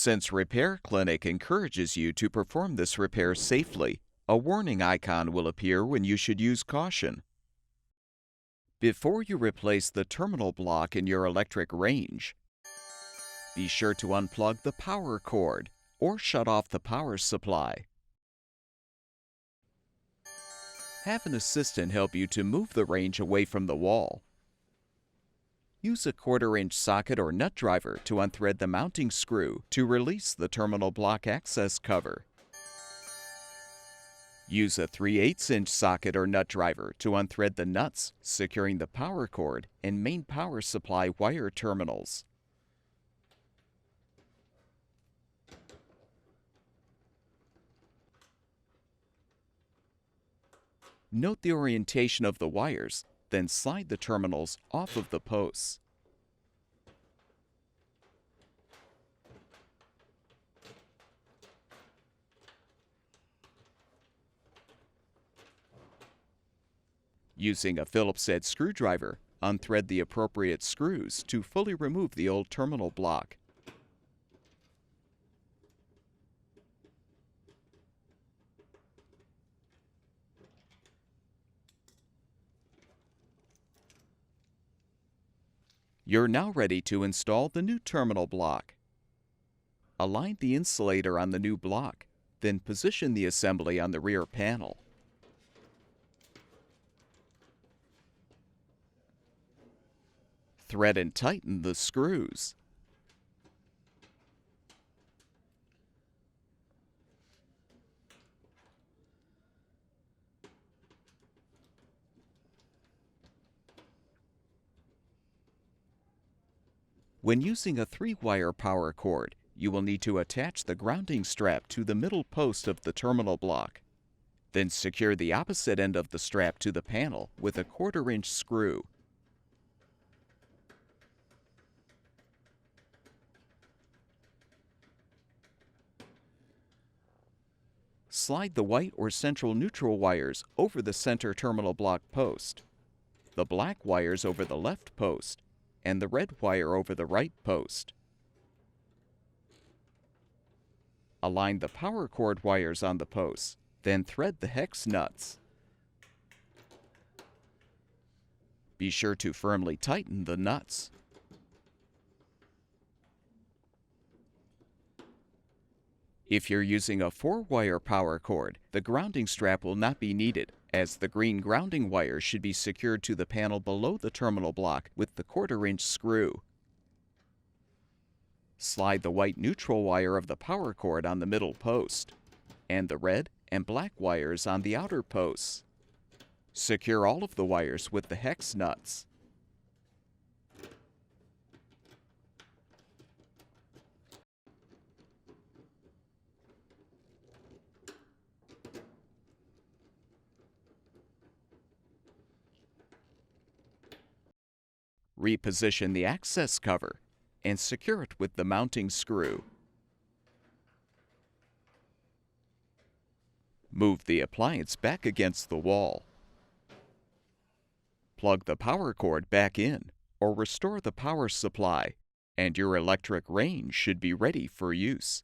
Since Repair Clinic encourages you to perform this repair safely, a warning icon will appear when you should use caution. Before you replace the terminal block in your electric range, be sure to unplug the power cord or shut off the power supply. Have an assistant help you to move the range away from the wall. Use a 1/4-inch socket or nut driver to unthread the mounting screw to release the terminal block access cover. Use a 3/8-inch socket or nut driver to unthread the nuts securing the power cord and main power supply wire terminals. Note the orientation of the wires, then slide the terminals off of the posts. Using a Phillips head screwdriver, unthread the appropriate screws to fully remove the old terminal block. You're now ready to install the new terminal block. Align the insulator on the new block, then position the assembly on the rear panel. Thread and tighten the screws. When using a 3-wire power cord, you will need to attach the grounding strap to the middle post of the terminal block. Then secure the opposite end of the strap to the panel with a 1/4-inch screw. Slide the white or central neutral wires over the center terminal block post, the black wires over the left post, and the red wire over the right post. Align the power cord wires on the posts, then thread the hex nuts. Be sure to firmly tighten the nuts. If you're using a 4-wire power cord, the grounding strap will not be needed, as the green grounding wire should be secured to the panel below the terminal block with the 1/4-inch screw. Slide the white neutral wire of the power cord on the middle post, and the red and black wires on the outer posts. Secure all of the wires with the hex nuts. Reposition the access cover and secure it with the mounting screw. Move the appliance back against the wall. Plug the power cord back in or restore the power supply, and your electric range should be ready for use.